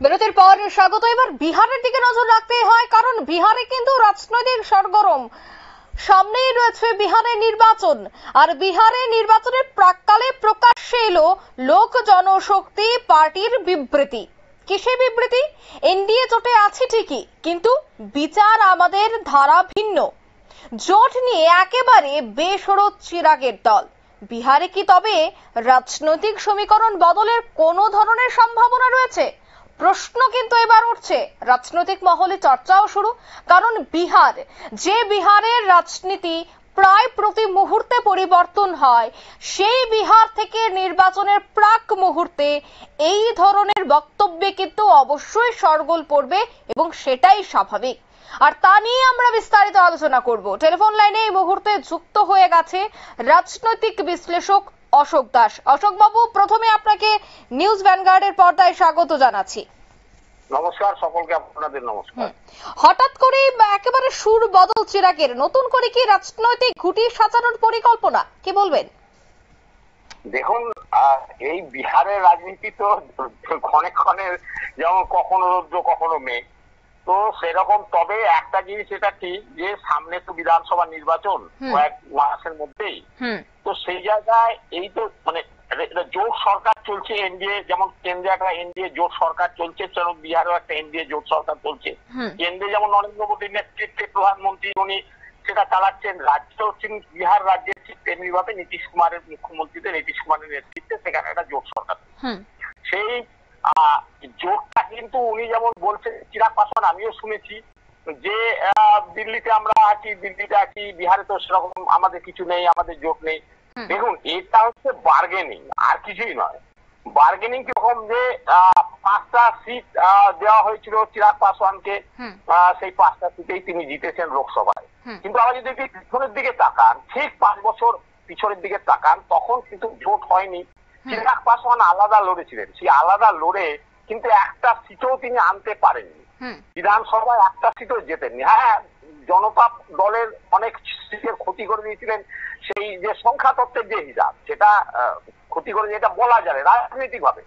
বিরতির পর স্বাগত। এবার বিহারের দিকে নজর রাখতে হয়, কারণ বিহারে কিন্তু রাজনৈতিক সরগরম। সামনেই রয়েছে বিহারের নির্বাচন, আর বিহারে নির্বাচনের প্রাক্কালে প্রকাশ্যে এলো লোক জনশক্তি পার্টির বিবৃতি। কিসে বিবৃতি? এনডিএ জোটে আছে ঠিকই, কিন্তু বিচার আমাদের ধারা ভিন্ন। জোট নিয়ে একেবারে বেসরত চিরাগের দল। বিহারে কি তবে রাজনৈতিক সমীকরণ বদলের কোনো ধরনের সম্ভাবনা রয়েছে? প্রশ্ন কিন্তু এবার উঠছে, রাজনৈতিক মহলে চর্চাও শুরু। কারণ বিহারের রাজনীতি প্রায় প্রতি মুহূর্তে পরিবর্তন হয়, সেই বিহার থেকে নির্বাচনের প্রাক মুহূর্তে এই ধরনের বক্তব্যে কিন্তু অবশ্যই শোরগোল পড়বে, এবং সেটাই স্বাভাবিক। আর তা নিয়ে আমরা বিস্তারিত আলোচনা করব। টেলিফোন লাইনে এই মুহূর্তে যুক্ত হয়ে গেছে রাজনৈতিক বিশ্লেষক অশোক দাস। অশোক বাবু, প্রথমে আপনাকে নিউজ ভ্যানগার্ডের পর্দায় স্বাগত জানাচ্ছি। নমস্কার সকলকে, আপনাদের নমস্কার। হঠাৎ করে একেবারে সুর বদল চিরাগের, নতুন করে কি রাজনৈতিক ঘুঁটি সাজানোর পরিকল্পনা, কি বলবেন? দেখুন, এই বিহারের রাজনীতি তো ক্ষণে ক্ষণে যেমন কখনো রৌদ্র কখনো মেঘ, তো সেরকম। তবে একটা জিনিস এটা ঠিক যে সামনে তো বিধানসভা নির্বাচন কয়েক মাসের মধ্যেই, তো সেই জায়গায় এই তো মানে জোট সরকার চলছে। এনডিএ যেমন কেন্দ্রে একটা এনডিএ জোট সরকার চলছে, সেরকম বিহারেও একটা এনডিএ জোট সরকার চলছে। কেন্দ্রে যেমন নরেন্দ্র মোদীর নেতৃত্বে প্রধানমন্ত্রী উনি সেটা চালাচ্ছেন, রাজ্য বিহার রাজ্যের ঠিক তেমনি ভাবে নীতিশ কুমারের মুখ্যমন্ত্রীতে নীতিশ কুমারের নেতৃত্বে সেখানে একটা জোট সরকার। সেই জোটটা কিন্তু উনি যেমন বলছেন, চিরাগ পাসওয়ান, আমিও শুনেছি যে দিল্লিতে আমরা আছি, বিহারে তো সেরকম আমাদের কিছু নেই, আমাদের জোট নেই। দেখুন, এটা হচ্ছে বার্গেনিং, আর কিছুই নয়। বার্গেনিং কিরকম, যে 5টা সিট দেওয়া হয়েছিল চিরাগ পাসওয়ানকে, সেই 5টা সিটেই তিনি জিতেছেন লোকসভায়। কিন্তু আমরা যদি পিছনের দিকে তাকান, ঠিক 5 বছর পিছনের দিকে তাকান, তখন কিন্তু জোট হয়নি। চিরাগ পাসওয়ান আলাদা লড়েছিলেন, সেই আলাদা লড়ে কিন্তু একটা সিটও তিনি আনতে পারেননি, বিধানসভায় একটা সিটও জেতেননি। হ্যাঁ, জনতা দলের অনেক সিটের ক্ষতি করে দিয়েছিলেন, সেই যে সংখ্যা তত্ত্বের যে হিসাব, সেটা ক্ষতি করে, যেটা বলা যায় রাজনৈতিক ভাবে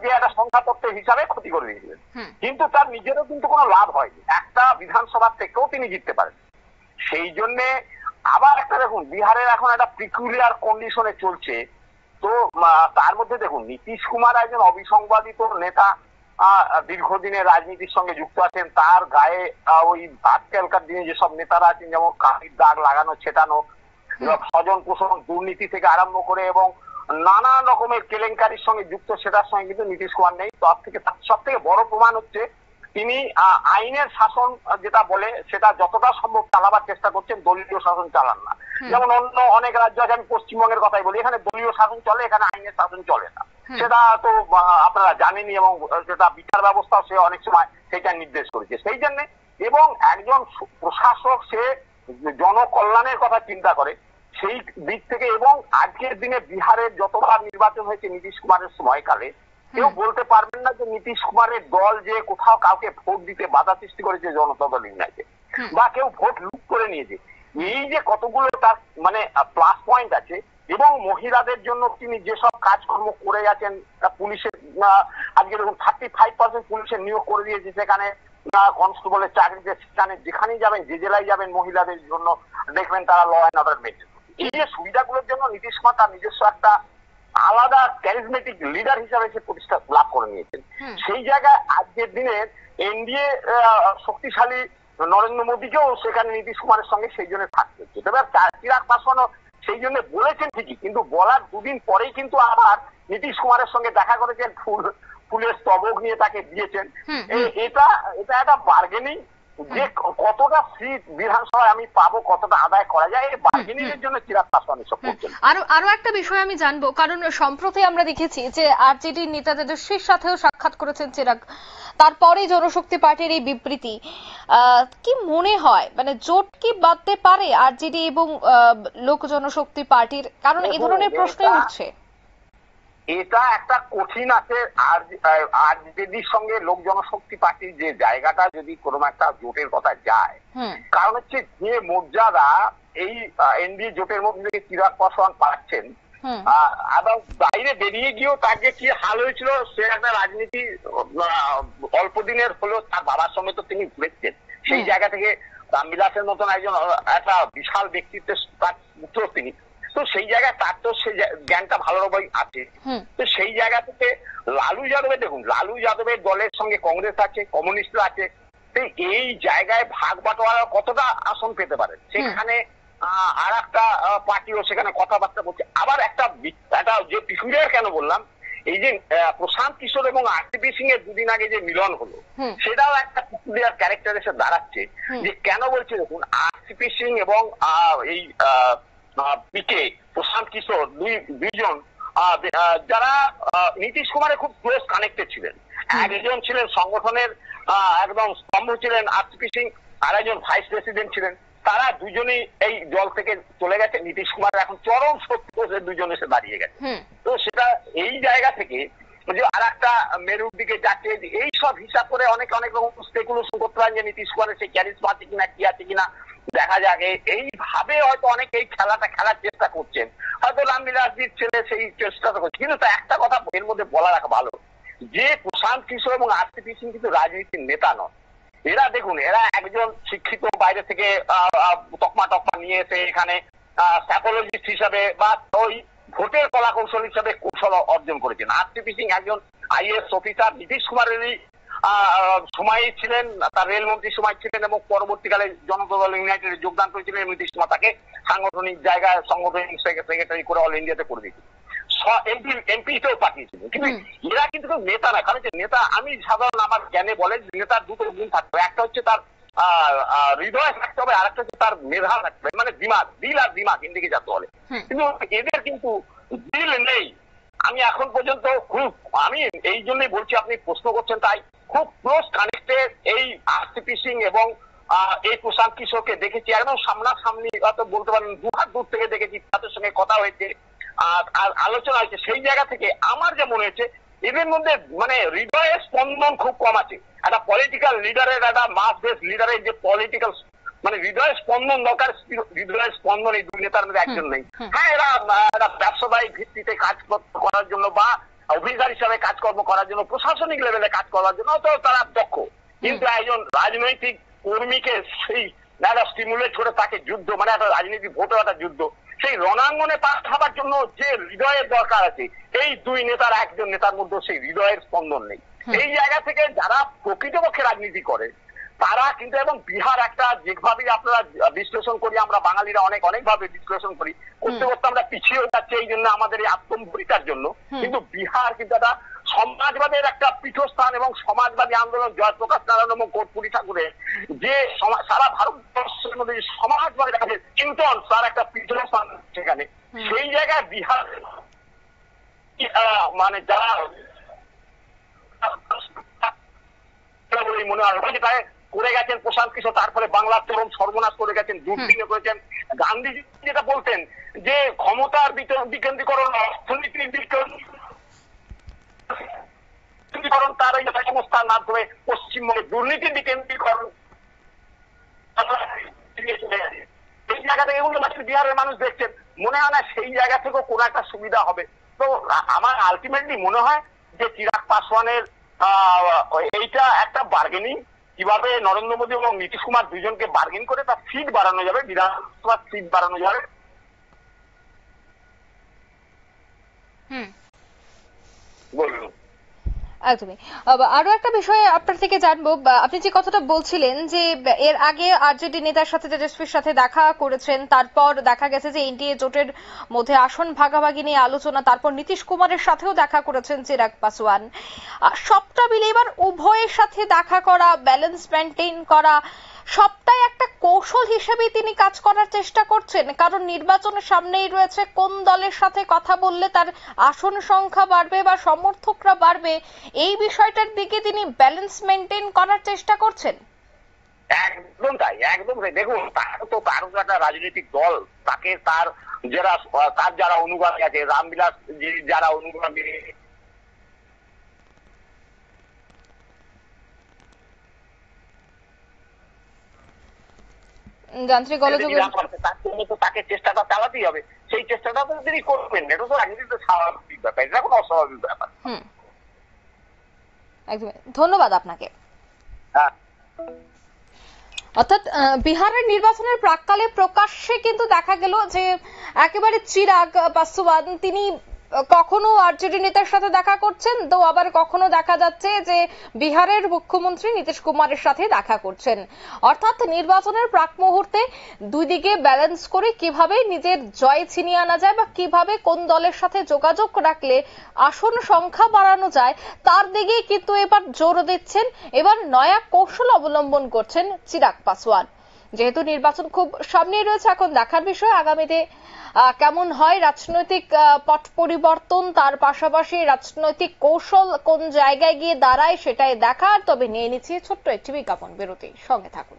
যে একটা সংখ্যা তত্ত্বের হিসাবে ক্ষতি করে দিয়েছিলেন। কিন্তু তার নিজেরও কিন্তু কোনো লাভ হয়নি, একটা বিধানসভা থেকেও তিনি জিততে পারেন। সেই জন্য আবার একটা দেখুন, বিহারের এখন একটা পিকুলিয়ার কন্ডিশনে চলছে। তো তার মধ্যে দেখুন, নীতিশ কুমার একজন অবিসংবাদিত নেতা, দীর্ঘদিনের রাজনীতির সঙ্গে যুক্ত আছেন। তার গায়ে ওই আজকালকার দিনে যেসব নেতারা আছেন, যেমন কালির দাগ লাগানো ছেটানো, স্বজন পোষণ, দুর্নীতি থেকে আরম্ভ করে এবং নানান রকমের কেলেঙ্কারির সঙ্গে যুক্ত, সেটার সঙ্গে কিন্তু নীতিশ কুমার নেই। সব থেকে বড় প্রমাণ হচ্ছে তিনি আইনের শাসন যেটা বলে সেটা যতটা সম্ভব চালাবার চেষ্টা করছেন, দলীয় শাসন চালান না। যেমন অন্য অনেক রাজ্য আছে, আমি পশ্চিমবঙ্গের কথাই বলি, এখানে দলীয় শাসন চলে, এখানে আইনের শাসন চলে না। সেটা তো আপনারা জানেনই, এবং সেটা বিচার ব্যবস্থা সে অনেক সময় সেটা নির্দেশ করেছে। সেই জন্য, এবং একজন প্রশাসক, সে জনকল্যাণের কথা চিন্তা করে সেই দিক থেকে। এবং আজকের দিনে বিহারের যতবার নির্বাচন হয়েছে নীতিশ কুমারের সময়কালে, কেউ বলতে পারবেন না যে নীতিশ কুমারের দল যে কোথাও কাউকে ভোট দিতে বাধা সৃষ্টি করেছে জনতা দল ইউনাইটেড, বা কেউ ভোট লুট করে নিয়েছে। এই যে কতগুলো তার মানে প্লাস পয়েন্ট আছে, এবং মহিলাদের জন্য তিনি যেসব কাজকর্ম করে যাচ্ছেন, পুলিশের আজকে দেখুন 35% পুলিশের নিয়োগ করে দিয়েছে, সেখানে কনস্টেবলের চাকরিতে, সেখানে যেখানেই যাবেন, যে জেলায় যাবেন, মহিলাদের জন্য দেখবেন তারা ল অ্যান্ড অর্ডার মেনটেন। এই যে সুবিধাগুলোর জন্য নীতিশ কুমার তার নিজস্ব একটা আলাদা ক্যারিজমেটিক লিডার হিসাবে সে প্রতিষ্ঠা লাভ করে নিয়েছেন। সেই জায়গায় আজকের দিনের এনডিএ শক্তিশালী নরেন্দ্র মোদীকেও সেখানে নীতিশ কুমারের সঙ্গে সেই জন্য থাকতে হচ্ছে। তবে চিরাগ পাসওয়ানও সেই জন্য বলেছেন ঠিকই, কিন্তু বলার দুদিন পরেই কিন্তু আবার নীতিশ কুমারের সঙ্গে দেখা করেছেন, ফুলের স্তবক নিয়ে তাকে দিয়েছেন। এটা একটা বার্গেনিং, যে কতটা সিট বিধানসভায় আমি পাবো, কতটা আদায় করা যায়, এই বার্গেনিং এর জন্য চিরাগ পাসওয়ান এসব করছেন। আরো একটা বিষয় আমি জানবো, কারণ সম্প্রতি আমরা দেখেছি যে আরজেডি নেতা তেজস্বীর সাথেও সাক্ষাৎ করেছেন চিরাগ, তারপরে জনশক্তি পার্টির এই বিবৃতি। কি মনে হয়, মানে জোট কি বাঁধতে পারে আরজেডি এবং লোক জনশক্তি পার্টির? কারণ এই ধরনের প্রশ্নই উঠছে। এটা একটা কঠিন আছে আরজেডির সঙ্গে লোক জনশক্তি পার্টির যে জায়গাটা, যদি কোনো একটা জোটের কথা যায়, কারণ হচ্ছে যে মর্যাদা এই এনডিএ জোটের মধ্যে চিরাগ পাসওয়ান পাচ্ছেন, আবার বাইরে বেরিয়ে গিয়েও তার যে কি হাল হয়েছিল, সে একটা রাজনীতি অল্প দিনের হলেও তার বাবার সঙ্গে তো তিনি ঘুরেছেন, সেই জায়গা থেকে রামবিলাসের মতন একজন একটা বিশাল ব্যক্তিত্বের তার পুত্র তিনি, তো সেই জায়গায় তার তো সেই জ্ঞানটা ভালোভাবেই আছে। তো সেই জায়গা থেকে লালু যাদবের, দেখুন লালু যাদবের দলের সঙ্গে কংগ্রেস আছে, কমিউনিস্ট আছে, এই জায়গায় ভাগ বাটোয়ারা কতটা আসন পেতে পারে, সেখানে আর একটা পার্টিও সেখানে কথাবার্তা বলছে। আবার একটা যে পিকুলিয়ার কেন বললাম, এই যে প্রশান্ত কিশোর এবং আরসিপি সিং এর দুদিন আগে যে মিলন হলো, সেটাও একটা পিকুলিয়ার ক্যারেক্টার এসে দাঁড়াচ্ছে। যে কেন বলছে, দেখুন আরসিপি সিং এবং এই পিকে প্রশান্ত কিশোর দুইজন যারা নীতিশ কুমারের খুব ক্লোজ কানেক্টেড ছিলেন। একজন ছিলেন সংগঠনের একদম স্তম্ভ ছিলেন আরসিপি সিং, আর একজন ভাইস প্রেসিডেন্ট ছিলেন। তারা দুজনেই এই দল থেকে চলে গেছে, নীতিশ কুমার এখন চরম শত্রু, দুজন এসে দাঁড়িয়ে গেছে। তো সেটা এই জায়গা থেকে যে আর একটা মেরুর দিকে যাচ্ছে, এই সব হিসাব করে অনেক রকম স্পেকুলেশন করতে পারেন যে নীতিশ কুমারের সেই ক্যারিজমা আছে কিনা, কি আছে কিনা দেখা যাক। এইভাবে হয়তো অনেকে এই খেলাটা খেলার চেষ্টা করছেন, হয়তো রামবিলাসজির ছেলে সেই চেষ্টাটা করছে। কিন্তু একটা কথা এর মধ্যে বলা রাখা ভালো, যে প্রশান্ত কিশোর এবং আরসিপি সিং কিন্তু রাজনীতির নেতা নন। এরা দেখুন, এরা একজন শিক্ষিত বাইরে থেকে তকমা নিয়ে এসে এখানে সাইকোলজিস্ট হিসাবে বা ওই ভোটের কলা কৌশল হিসাবে কৌশল অর্জন করেছেন। আরসিপি সিং একজন আইএএস অফিসার, নীতিশ কুমারেরই সময় ছিলেন, তার রেলমন্ত্রীর সময় ছিলেন এবং পরবর্তীকালে জনতা দল ইউনাইটেডে যোগদান করেছিলেন। নীতিশ কুমার তাকে সাংগঠনিক জায়গায় সাংগঠনিক সেক্রেটারি করে অল ইন্ডিয়াতে করে দিয়েছিলেন, এমপিতেও পাঠিয়েছিলেন। কিন্তু এরা কিন্তু নেতা না, কারণ নেতা, আমি সাধারণ আমার জ্ঞানে বলে নেতার দুটো গুণ থাকবে, একটা হচ্ছে তার হৃদয় থাকতে হবে, আর একটা হচ্ছে তার মেধা থাকতে হবে, মানে দিমাগ, দিল আর দিমাগ হিন্দিকে যাতে বলে। কিন্তু এদের কিন্তু দিল নেই। আমি এখন পর্যন্ত আমি এই জন্যই বলছি, আপনি প্রশ্ন করছেন তাই, খুব ক্লোজ কানেক্টেড এই আরসিপি সিং এবং এই প্রশান্ত কিশোরকে দেখেছি একদম সামনাসামনি, হয়তো বলতে পারেন দু হাত দূর থেকে দেখেছি, তাদের সঙ্গে কথা হয়েছে আর আলোচনা হয়েছে। সেই জায়গা থেকে আমার যে মনে হয়েছে এদের মধ্যে মানে হৃদয়ের স্পন্দন খুব কম আছে। একটা পলিটিক্যাল লিডারের, একটা মাস বেস লিডারের যে পলিটিক্যাল মানে হৃদয়ের স্পন্দন দরকার, হৃদয়ের স্পন্দন এই দুই নেতার মধ্যে একজন নেই। হ্যাঁ, এরা ব্যবসায়িক ভিত্তিতে কাজ করার জন্য বা অফিসার হিসাবে কাজকর্ম করার জন্য, প্রশাসনিক লেভেলে কাজ করার জন্য তো তারা দক্ষ, কিন্তু একজন রাজনৈতিক কর্মীকে সেই একটা স্টিমুলেট করে তাকে যুদ্ধ, মানে একটা রাজনীতি ভোটের একটা যুদ্ধ, সেই রণাঙ্গনে পাঠাবার জন্য যে হৃদয়ের দরকার আছে, এই দুই নেতার একজন নেতার মধ্যে সেই হৃদয়ের স্পন্দন নেই। এই জায়গা থেকে যারা প্রকৃতপক্ষে রাজনীতি করে তারা কিন্তু, এবং বিহার একটা যেভাবে আপনারা বিশ্লেষণ করি, আমরা বাঙালিরা অনেকভাবে বিশ্লেষণ করি, করতে করতে আমরা পিছিয়ে যাচ্ছি এই জন্য আমাদের এই আত্মম্ভরিতার জন্য। কিন্তু বিহার কিন্তু একটা সমাজবাদের একটা পীঠস্থান এবং সমাজবাদী আন্দোলন জয়প্রকাশ নারায়ণ এবং কর্পূরী ঠাকুরের যে সারা ভারতবর্ষের মধ্যে সমাজবাদের কাছে চিন্তন তার একটা পীঠস্থান সেখানে, সেই জায়গায় বিহার মানে যারা মনে হয় তাই করে গেছেন প্রশান্ত কিশোর, তারপরে বাংলার চরম সর্বনাশ করে গেছেন, দুর্দিনে করেছেন। গান্ধীজি যেটা বলতেন যে ক্ষমতার বিকেন্দ্রীকরণ, অর্থনীতির বিকেন্দ্রীকরণ, তার এই সংস্থার মাধ্যমে পশ্চিমবঙ্গে দুর্নীতির বিকেন্দ্রীকরণ, এই জায়গা থেকে এগুলো বিহারের মানুষ দেখছেন, মনে হয় না সেই জায়গা থেকেও কোনো একটা সুবিধা হবে। তো আমার আলটিমেটলি মনে হয় যে চিরাগ পাসওয়ানের এইটা একটা বার্গেনিং, কিভাবে নরেন্দ্র মোদী এবং নীতিশ কুমার দুইজনকে বার্গেন করে তার সিট বাড়ানো যাবে, বিধানসভার সিট বাড়ানো যাবে। বলুন। একদমই। আরো একটা বিষয় আপনার থেকে জানবো, আপনি যে কথাটা বলছিলেন যে এর আগে আরজেডি নেতার সাথে, তেজস্বীর সাথে দেখা করেছেন, তারপর দেখা গেছে যে এনডিএ জোটের মধ্যে আসন ভাগাভাগি নিয়ে আলোচনা, তারপর নীতিশ কুমারের সাথেও দেখা করেছেন চিরাগ পাসওয়ান। সবটা মিলে এবার উভয়ের সাথে দেখা করা, ব্যালেন্স মেনটেন করা, সবটাই একটা কৌশল হিসেবে তিনি কাজ করার চেষ্টা করছেন, কারণ নির্বাচনের সামনেই রয়েছে, কোন দলের সাথে কথা বললে তার আসন সংখ্যা বাড়বে বা সমর্থকরা বাড়বে, এই বিষয়টার দিকে তিনি ব্যালেন্স মেনটেন করার চেষ্টা করছেন। একদম তাই, একদম তাই। দেখুন, তার একটা রাজনৈতিক দল, তাকে তার যারা অনুগামী আছে, রামবিলাস যারা অনুগামী, যান্ত্রিক গোলযোগ, তার জন্য তো তাকে চেষ্টাটা চালাতেই হবে। সেই চেষ্টাটা তো তিনি করবেন। এটা তো রাজনীতিতে স্বাভাবিক ব্যাপার, এটা কোনো অস্বাভাবিক ব্যাপার। একদমই, ধন্যবাদ আপনাকে। হ্যাঁ, অর্থাৎ বিহারের নির্বাচনের প্রাক্কালে প্রকাশ্যে কিন্তু দেখা গেল যে একেবারে চিরাগ পাসওয়ান তিনি কখনো আরজেডি নেতার সাথে দেখা করছেন, তো আবার কখনো দেখা যাচ্ছে যে বিহারের মুখ্যমন্ত্রী নীতিশ কুমারের সাথে দেখা করছেন। অর্থাৎ নির্বাচনের প্রাক মুহূর্তে দুই দিকে ব্যালেন্স করে কিভাবে নিজের জয় ছিনিয়ে আনা যায় বা কিভাবে কোন দলের সাথে যোগাযোগ রাখলে আসন সংখ্যা বাড়ানো যায় তার দিকে কিন্তু এবার জোর দিচ্ছেন, এবার নয়া কৌশল অবলম্বন করছেন চিরাগ পাসওয়ান। যেহেতু নির্বাচন খুব সামনেই রয়েছে, এখন দেখার বিষয় আগামীতে কেমন হয় রাজনৈতিক পট পরিবর্তন, তার পাশাপাশি রাজনৈতিক কৌশল কোন জায়গায় গিয়ে দাঁড়ায় সেটাই দেখার। তবে নিয়ে নিচ্ছি ছোট্ট একটি বিজ্ঞাপন বিরতি, সঙ্গে থাকুন।